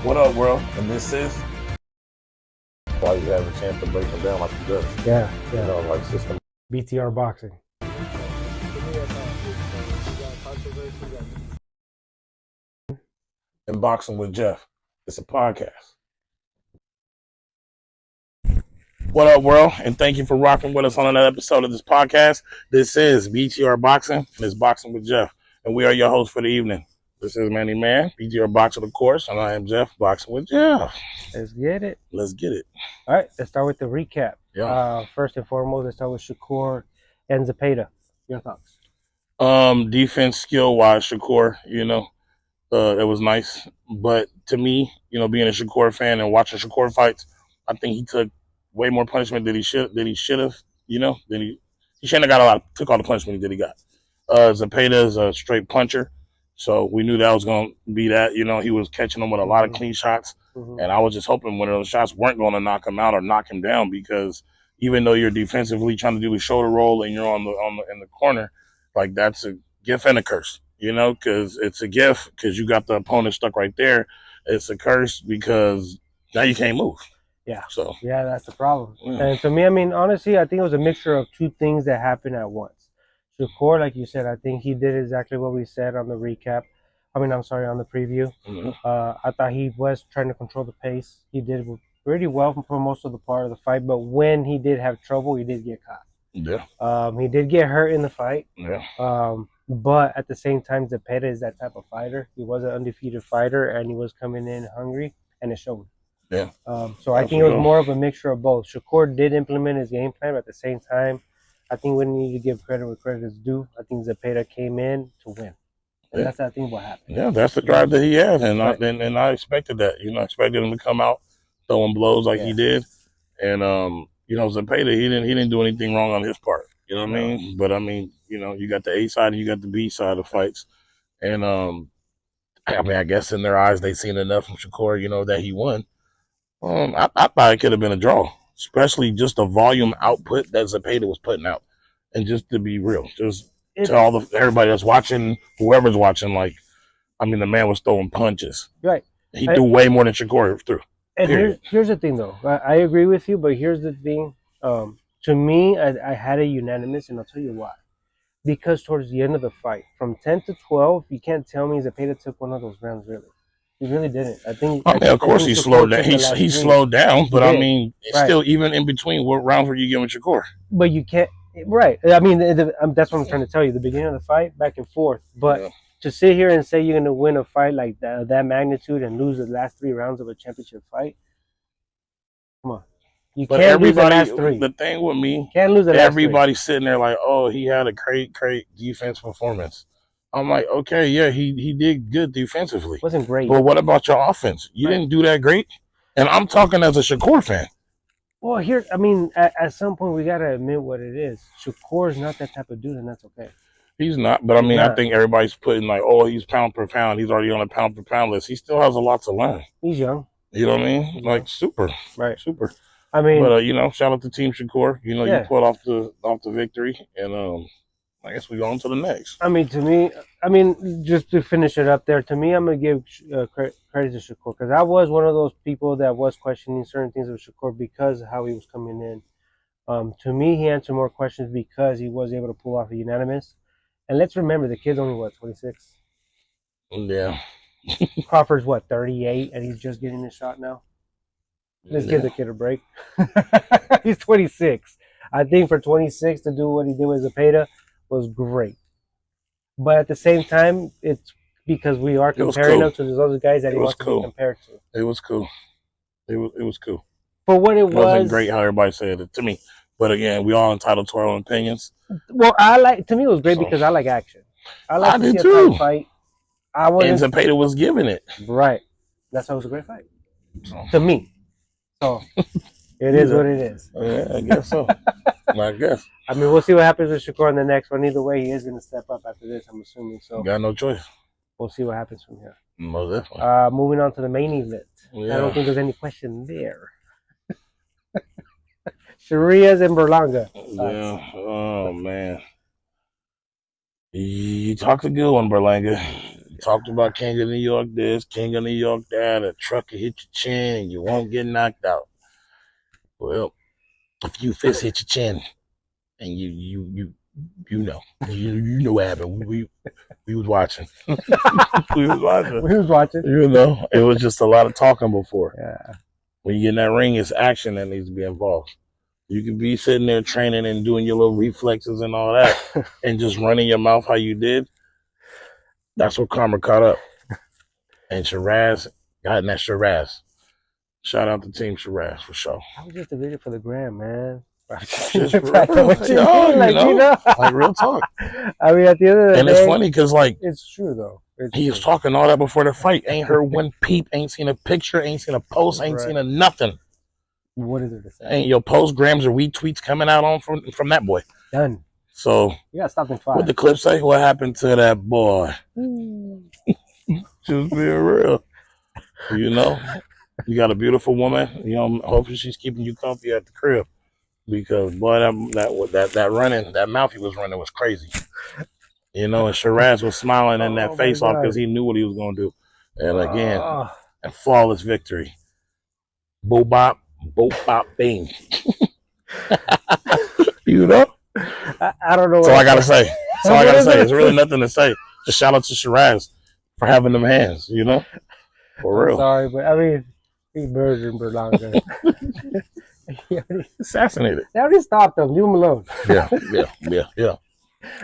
What up, world? And this is why you have a chance to break them down like he does. Yeah. You know, like system. BTR boxing. And Boxing with Jeff. It's a podcast. What up, world? And thank you for rocking with us on another episode of this podcast. This is BTR Boxing, and it's Boxing with Jeff. And we are your hosts for the evening. This is Manny Man, BTR Boxing, of course, and I am Jeff, Boxing with Jeff. Let's get it. Let's get it. All right, let's start with the recap. Yeah. First and foremost, let's start with Shakur and Zepeda. Your thoughts? Defense skill-wise, Shakur, it was nice. But to me, being a Shakur fan and watching Shakur fights, I think he took way more punishment than he should have, he shouldn't have took all the punishment that he got. Zepeda is a straight puncher. So we knew that was going to be that. He was catching them with a lot of clean shots. Mm-hmm. And I was just hoping one of those shots weren't going to knock him out or knock him down, because even though you're defensively trying to do a shoulder roll and you're in the corner, like, that's a gift and a curse, because it's a gift because you got the opponent stuck right there. It's a curse because now you can't move. Yeah. So yeah, that's the problem. Yeah. And to me, honestly, I think it was a mixture of two things that happened at once. Shakur, like you said, I think he did exactly what we said on the recap. On the preview. Mm-hmm. I thought he was trying to control the pace. He did pretty well for most of the part of the fight, but when he did have trouble, he did get caught. Yeah. He did get hurt in the fight. Yeah. But at the same time, Zepeda is that type of fighter. He was an undefeated fighter, and he was coming in hungry, and it showed. Yeah. So I think it was more of a mixture of both. Shakur did implement his game plan, but at the same time, I think we need to give credit where credit is due. I think Zepeda came in to win. And that's, I think, what happened. Yeah, that's the drive that he had. And I expected that. I expected him to come out throwing blows like he did. And, Zepeda, he didn't do anything wrong on his part. You know what I mean? But, you got the A side and you got the B side of fights. And, I guess in their eyes, they seen enough from Shakur, that he won. I thought it could have been a draw, especially just the volume output that Zepeda was putting out. And just to be real, to everybody that's watching, whoever's watching, the man was throwing punches. Right. He threw way more than Shakur threw. And here's the thing, though. I agree with you, but here's the thing. To me, I had a unanimous, and I'll tell you why. Because towards the end of the fight, from 10 to 12, you can't tell me Zepeda took one of those rounds, really. He really didn't. Of course he slowed down. He slowed down, but still, even in between, what rounds were you giving Shakur? But you can't, right? That's what I'm trying to tell you. The beginning of the fight, back and forth. But to sit here and say you're going to win a fight like that magnitude and lose the last 3 rounds of a championship fight, come on. You can't lose the last 3. The thing with me, can't lose the last 3. Everybody's sitting there like, oh, he had a great defense performance. I'm like, okay, yeah, he did good defensively. Wasn't great. But what about your offense? You didn't do that great? And I'm talking as a Shakur fan. Well, at some point, we got to admit what it is. Shakur's not that type of dude, and that's okay. He's not. But, I think everybody's putting he's pound per pound. He's already on a pound per pound list. He still has a lot to learn. He's young. You know what I mean? Like, super. Right. Super. But, shout out to Team Shakur. You pulled off the victory. And, I guess we go on to the next. To me, just to finish it up there, to me, I'm going to give credit to Shakur, because I was one of those people that was questioning certain things with Shakur because of how he was coming in. To me, he answered more questions because he was able to pull off a unanimous. And let's remember, the kid's only, 26? Yeah. Crawford's, 38, and he's just getting his shot now? Let's give the kid a break. He's 26. I think for 26 to do what he did with Zepeda was great. But at the same time, it's because we are comparing him to those other guys that he wants to be compared to. It was cool. It was cool. For what it wasn't great how everybody said it to me. But again, we all entitled to our own opinions. Well, to me it was great because I like action. I like to see a tight fight. And Zepeda was giving it. Right. That's why it was a great fight. To me. So it is what it is. Yeah, I guess so. I guess. We'll see what happens with Shakur in the next one. Either way, he is going to step up after this, I'm assuming. So got no choice. We'll see what happens from here. Most definitely. Moving on to the main event. Yeah. I don't think there's any question there. Sharias and Berlanga. Yeah. Oh, man. You talked a good one, Berlanga. talked about King of New York this, King of New York that. A truck will hit your chin and you won't get knocked out. Well, a few fists hit your chin, and you know what happened. We was watching. We was watching. We was watching. You know, it was just a lot of talking before. Yeah. When you get in that ring, it's action that needs to be involved. You could be sitting there training and doing your little reflexes and all that, and just running your mouth how you did. That's what karma caught up. And Shiraz got in that Shiraz. Shout out to Team Shiraz for sure. I was just a video for the gram, man. Just like real talk. I mean, at the end of the day, and it's funny because like it's true though. He was talking all that before the fight. Ain't heard one peep. Ain't seen a picture. Ain't seen a post. Ain't seen a nothing. What is there to say? Ain't your post grams or retweets coming out on from that boy. Done. So you gotta stop in 5. What the clip say? What happened to that boy? Just being real. You know, you got a beautiful woman. You know, hopefully she's keeping you comfy at the crib. Because boy, that running, that mouth he was running was crazy. You know, and Shiraz was smiling in that face off because he knew what he was gonna do. And again, a flawless victory. Bo bop, bing. You know? I don't know. That's all I gotta say. That's all I gotta say. There's really nothing to say. Just shout out to Shiraz for having them hands, you know? For real. Sorry, but I mean, he murdered Berlanga. Assassinated. They already stopped him. Leave him alone. Yeah.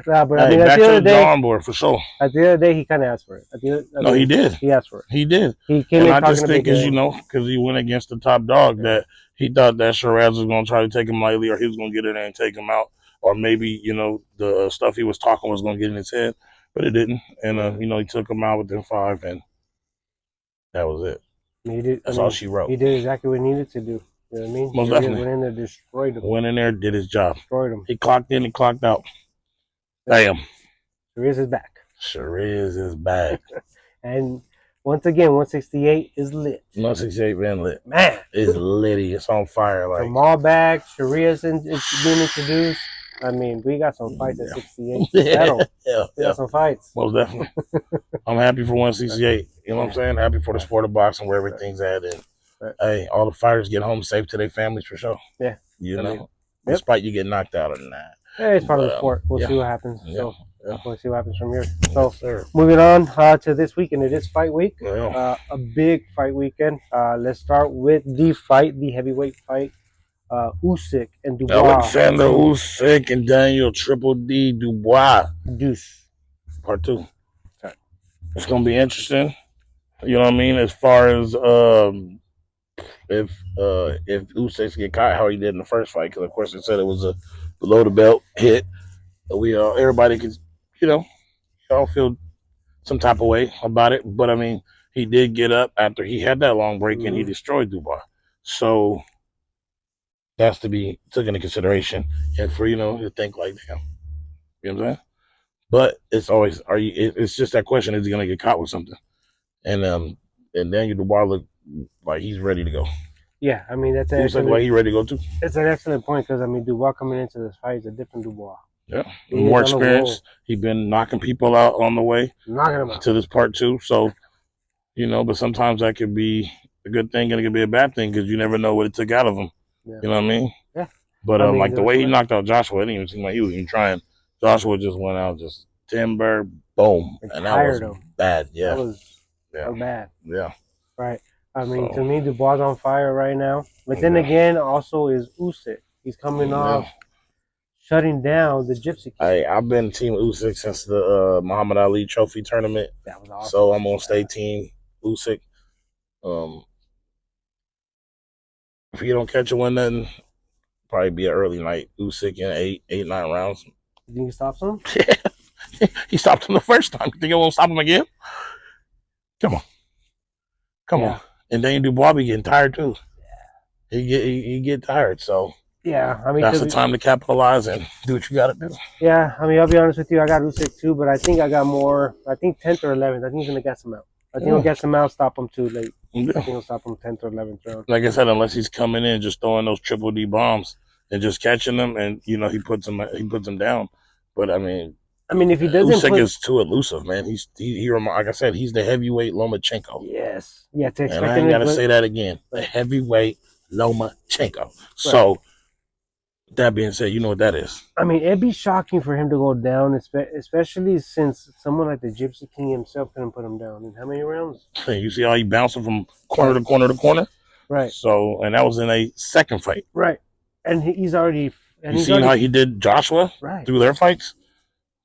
Nah, but I mean, at the end of the day, on board for sure. At the end of the day, he kind of asked for it. No, he did. He asked for it. He did. He came and in I talking just think, because he went against the top dog, that he thought that Shiraz was going to try to take him lightly, or he was going to get in there and take him out, or maybe the stuff he was talking was going to get in his head, but it didn't. And he took him out within 5, and that was it. That's all she wrote. He did exactly what he needed to do. You know what I mean? Most definitely. Went in there, destroyed him. Went in there, did his job. Destroyed him. He clocked in, he clocked out. Damn. Shiraz is back. Shiraz is back. And once again, 168 is lit. 168 been lit. Man. It's litty. It's on fire. Like Jamal back. Shiraz is being introduced. I mean, we got some fights at 68. We got some fights. Most definitely. I'm happy for 168. You know what I'm saying? Happy for the sport of boxing where everything's at. And hey, all the fighters get home safe to their families for sure. Yeah. You know? Despite you get knocked out or not. Yeah, it's part of the sport. We'll see what happens. So we'll see what happens from here. So yes, moving on to this weekend. It is fight week. Yeah. A big fight weekend. Let's start with the heavyweight fight. Usyk and Dubois. Alexander Usyk and Daniel Triple D Dubois. Deuce. Part 2. Okay. It's gonna be interesting. You know what I mean? As far as if Usyk get caught how he did in the first fight, because of course they said it was a below the belt hit. Everybody could, all feel some type of way about it. But I mean, he did get up after he had that long break and he destroyed Dubois. So that's to be taken into consideration, and for to think like, damn, you know what I'm saying? But it's always, it's just that question: is he gonna get caught with something? And Daniel Dubois looked like he's ready to go. Yeah, I mean that's like he's ready to go too. It's an excellent point because I mean Dubois coming into this fight is a different Dubois. Yeah, more experience. He's been knocking people out on the way, knocking them out to this part 2. So, but sometimes that could be a good thing and it could be a bad thing because you never know what it took out of him. Yeah. You know what I mean? Yeah. But like the way he knocked out Joshua, it didn't even seem like he was even trying. Joshua just went out, just timber, boom, and that was bad. Yeah, that was bad. Yeah. Right. I mean, to me, Dubois on fire right now. But then again, also is Usyk. He's coming off shutting down the Gypsy King. Hey, I've been Team Usyk since the Muhammad Ali Trophy tournament. That was awesome. So I'm gonna stay Team Usyk. If you don't catch a win, then probably be an early night. Usyk in 8, 9 rounds. You think he stops him? Yeah, he stopped him the first time. You think it won't stop him again? Come on. And then Dubois be getting tired too. Yeah, he get tired. So yeah, I mean that's the time to capitalize and do what you got to do. Yeah, I mean I'll be honest with you, I got Usyk too, but I think I got more. I think 10th or 11th. I think he's gonna get him out. I think he'll get him out, stop him too late. Yeah. I think he'll stop him 10th or 11th round. Like I said, unless he's coming in just throwing those Triple D bombs and just catching them, and he puts them down. But I mean, I mean, if he doesn't Usyk put, is too elusive, man. Like I said, he's the heavyweight Lomachenko. yes, yeah, to And expect I him ain't to got to put, say that again. The right, heavyweight Lomachenko. right. So that being said, you know what that is. I mean, it'd be shocking for him to go down, especially since someone like the Gypsy King himself couldn't put him down. In how many rounds? You see how he bouncing from corner Right, to corner to corner? right, So, and that was in a second fight. right. And he's already, You seen how he did Joshua right. through their fights?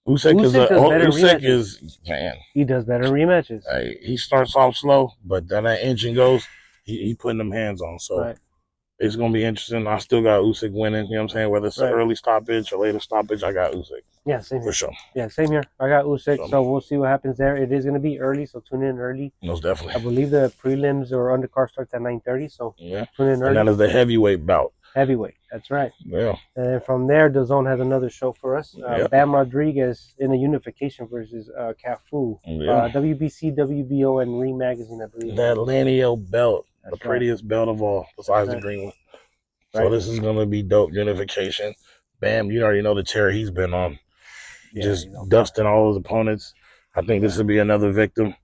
Usyk does better in Usyk rematches. is, man. He does better in rematches. He starts off slow, but then that engine goes, he putting them hands on. So Right. it's gonna be interesting. I still got Usyk winning. You know what I'm saying? Whether it's an early stoppage or later stoppage, I got Usyk. Yeah, same here. For sure. Yeah, same here. I got Usyk, so we'll see what happens there. It is going to be early, so tune in early. Most definitely. I believe the prelims or undercard starts at 9:30, so yeah, tune in early. And that is the heavyweight bout. Heavyweight, that's right. Yeah. And then from there, the Zone has another show for us. Bam Rodriguez in a unification versus Cafu. WBC, WBO, and Ring Magazine, I believe. That Lanio belt, that's the prettiest belt of all, besides the green one. So this is going to be dope unification. Bam, you already know the tear he's been on. Just dusting all his opponents. I think this will be another victim.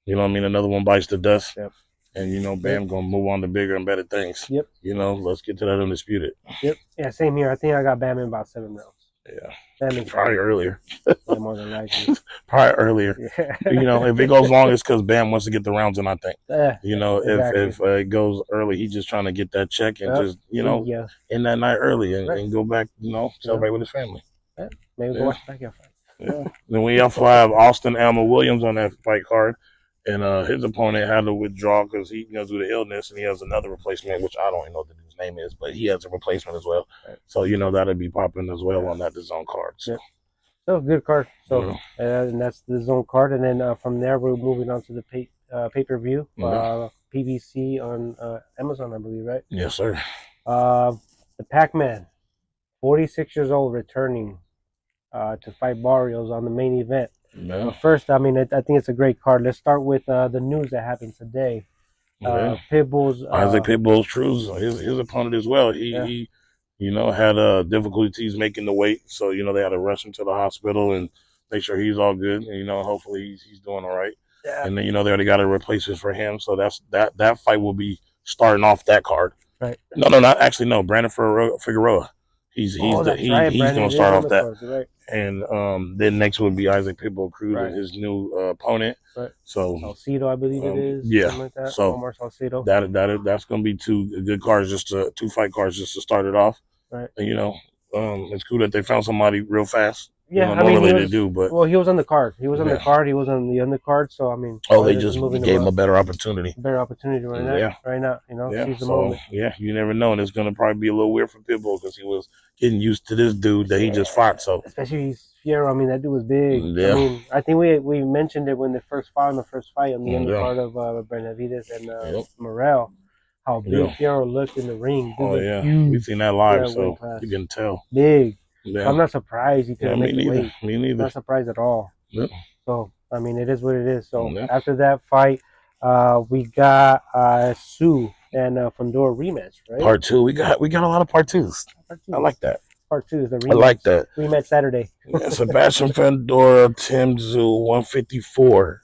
You know what I mean? Another one bites the dust. Yep. And, you know, Bam going to move on to bigger and better things. Yep. You know, let's get to that undisputed. Yep. Yeah, same here. I think I got Bam in about 7 rounds. Yeah. Probably earlier. Yeah, more than likely. Probably earlier. Yeah. You know, if it goes long, it's because Bam wants to get the rounds in, I think. You know, if it goes early, he's just trying to get that check and just, you know, in that night early and go back, you know, celebrate with his family. Maybe go watch the backyard fight. Yeah. Then we also have Austin Alma Williams on that fight card. And his opponent had to withdraw because he goes through the illness, and he has another replacement, which I don't even know what his name is, but he has a replacement as well. Right. So, you know, that'll be popping as well on that Zone card. So, good card. So, and that's the Zone card. And then from there, we're moving on to the pay-per-view, PVC on Amazon, I believe, right? Yes, sir. The Pac-Man, 46 years old, returning to fight Barrios on the main event. No. First, I mean, I think it's a great card. Let's start with the news that happened today. Pitbull's Isaac Pitbull's Trues, his opponent as well. He you know, had difficulties making the weight, so you know they had to rush him to the hospital and make sure he's all good. And, you know, hopefully he's doing all right. Yeah. And then, you know, they already got a replacement for him, so that fight will be starting off that card. Right. No, Brandon Figueroa. He's going to start off that. Right. And then next would be Isaac Pitbull Cruz and his new opponent. Right. So Salcedo, I believe it is. Yeah. Like that. So Omar Salcedo. That's going to be two good cards, two fight cards just to start it off. Right. And, you know, it's cool that they found somebody real fast. Yeah, you know, normally they do, but he was on the card. He was on the card. He was on the undercard. So I mean, they just gave him a better opportunity. Right now. You know, seize the moment. Yeah, you never know, and it's gonna probably be a little weird for Pitbull because he was getting used to this dude that he just fought. So especially Fierro. I mean, that dude was big. Yeah. I mean, I think we mentioned it when they first fought on the first fight on the undercard of Benavidez and Morel. How big Fierro looked in the ring. Dude, huge. We've seen that live, so you can tell. Big. Yeah. So I'm not surprised he couldn't make the weight. Me neither. Not surprised at all. Yep. So I mean, it is what it is. So after that fight, we got Sue and Fundora rematch, right? Part 2. We got a lot of part 2s. I like that. Part 2 is the rematch. I like that. Rematch Saturday. Sebastian Fundora, Tim Tszyu, 154.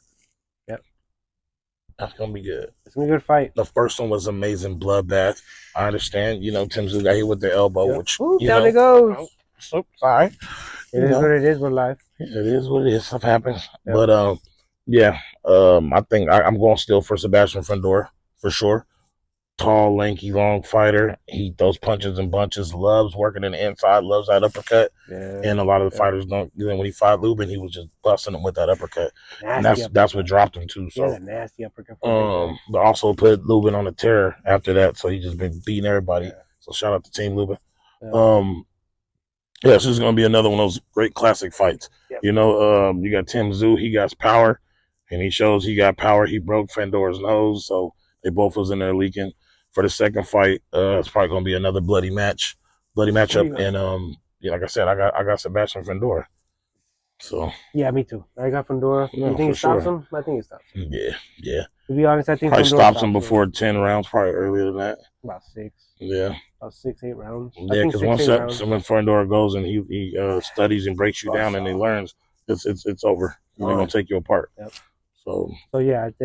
Yep. That's gonna be good. It's gonna be a good fight. The first one was amazing, bloodbath. I understand. You know, Tim Tszyu got hit with the elbow, which down it goes. So sorry. It is what it is. We're live. It is what it is. Stuff happens. Yep. But I think I'm going still for Sebastian Fundora for sure. Tall, lanky, long fighter. He throws punches and bunches. Loves working in the inside. Loves that uppercut. Yeah. And a lot of the fighters don't. When he fought Lubin, he was just busting him with that uppercut. And that's what dropped him too. So nasty uppercut. But also put Lubin on the tear after that. So he's just been beating everybody. Yeah. So shout out to Team Lubin. Yeah. This is going to be another one of those great classic fights. Yep. You know, you got Tim Tszyu. He got power, and he shows he got power. He broke Fandora's nose, so they both was in there leaking. For the second fight, it's probably going to be another bloody matchup. And like I said, I got Sebastian Fundora. So yeah, me too. I got Fundora. You think he stops him? I think he stops him. Yeah. To be honest, I think probably stops him before 10 rounds. Probably earlier than that. About 6. Yeah. About 6, 8 rounds. Yeah, because once Fundora goes and he studies and breaks you down and he learns, it's over. They're gonna take you apart. Yep. So yeah, I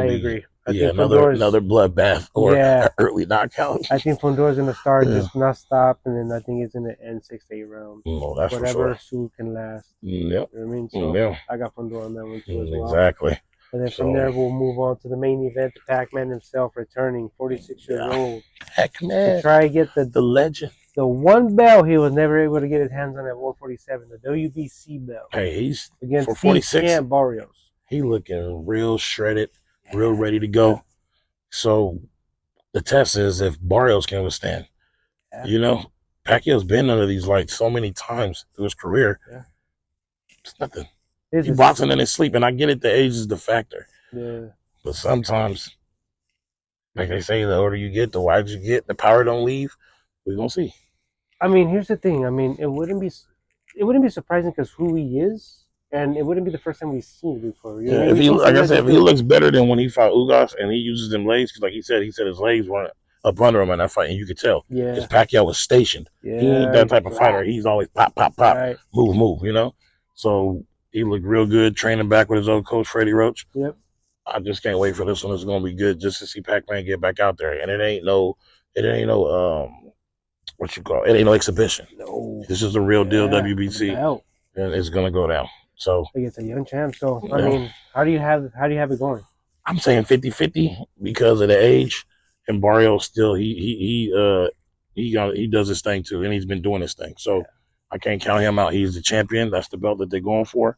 agree. I think another bloodbath or early knockout. I think Fundor's gonna start just not stop, and then I think it's gonna end 6 to 8 rounds. No, that's whatever for sure. Can last. Yep. You know what I mean? So I got Fundor on that one too as well. Exactly. And then from there, we'll move on to the main event. The Pac-Man himself returning, 46 years old. Pac-Man. To try to get the legend. The one belt he was never able to get his hands on at 147, the WBC belt. Hey, he's against for 46. Champ Barrios. He looking real shredded, real ready to go. So the test is if Barrios can withstand. You know, Pacquiao's been under these lights so many times through his career. It's nothing. He's boxing in his sleep, and I get it. The age is the factor. Yeah. But sometimes, like they say, the older you get, the wiser you get. The power don't leave. We're gonna see. I mean, here's the thing. I mean, it wouldn't be surprising because who he is, and it wouldn't be the first time we've seen it before. You know, if he, like I said, if he looks better than when he fought Ugas and he uses them legs, because like he said his legs weren't up under him in that fight, and you could tell. Yeah. Because Pacquiao was stationed. Yeah. He ain't that type of fighter. He's always pop, pop, pop, move. You know. So he looked real good training back with his old coach Freddie Roach. Yep. I just can't wait for this one. It's gonna be good just to see Pac-Man get back out there, and it ain't no what you call it? It ain't no exhibition. No, this is the real deal WBC, and it's gonna go down. So it's a young champ. So I mean, how do you have it going? I'm saying 50-50 because of the age, and Barrios still he does his thing too, and he's been doing his thing. So I can't count him out. He's the champion. That's the belt that they're going for.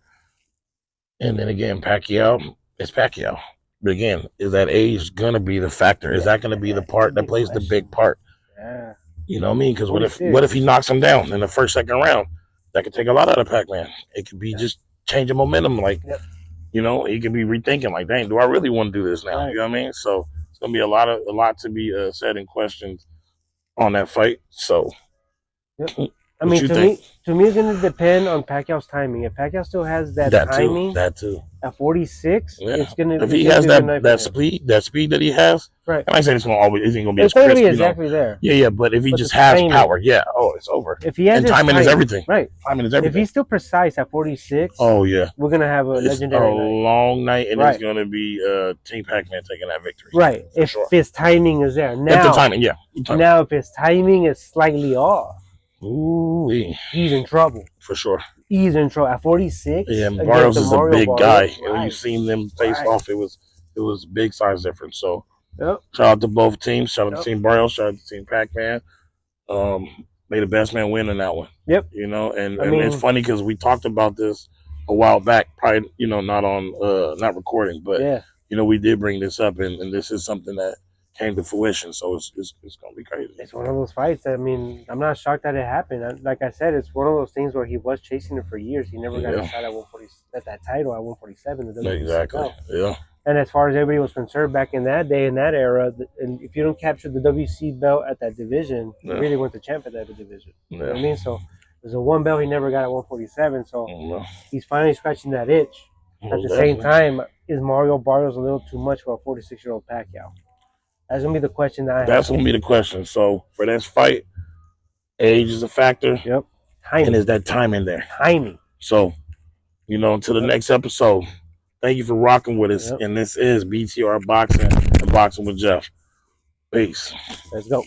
And then again, Pacquiao, it's Pacquiao. But again, is that age gonna be the factor? Is that gonna be the part that plays the big part? Yeah. You know what I mean? Because what if he knocks him down in the first, second round? That could take a lot out of Pac-Man. It could be just changing momentum. Like, you know, he could be rethinking. Like, dang, do I really want to do this now? You know what I mean? So it's gonna be a lot to be said and questioned on that fight. So, I mean, to me, it's going to depend on Pacquiao's timing. If Pacquiao still has that timing, that too. At 46, it's going to. If he has that speed that he has, right? And I say it's going to isn't going to be. It's going to be exactly there. Yeah. But if he just has power, it's over. If he has timing is everything, right? Timing is everything. If he's still precise at 46, we're going to have a legendary long night, and it's going to be Team Pac-Man taking that victory. Right. If his timing is there now, if the timing, now if his timing is slightly off. Ooh, he's in trouble for sure. He's in trouble at 46. Yeah, Barrios is a big guy, and when you seen them face off, it was big size difference. So, shout out to both teams. Shout out to Team Barrios. Shout out to Team Pac-Man. May the best man win in that one. Yep. You know, and it's funny because we talked about this a while back. Probably, not recording, but we did bring this up, and this is something that came to fruition, so it's gonna be crazy. It's one of those fights. I mean, I'm not shocked that it happened. Like I said, it's one of those things where he was chasing it for years. He never got a shot at that title at 147. Exactly. Yeah. And as far as everybody was concerned back in that day, in that era, and if you don't capture the WC belt at that division, you really weren't the champ at that division. You know what I mean? So there's a one belt he never got at 147. So he's finally scratching that itch. At the same time, is Mario Barrios a little too much for a 46-year-old Pacquiao? That's going to be the question that I have. That's going to be the question. So, for this fight, age is a factor. Yep. Timing. And is that time in there? Timing. So, until the next episode, thank you for rocking with us. Yep. And this is BTR Boxing and Boxing with Jeff. Peace. Let's go.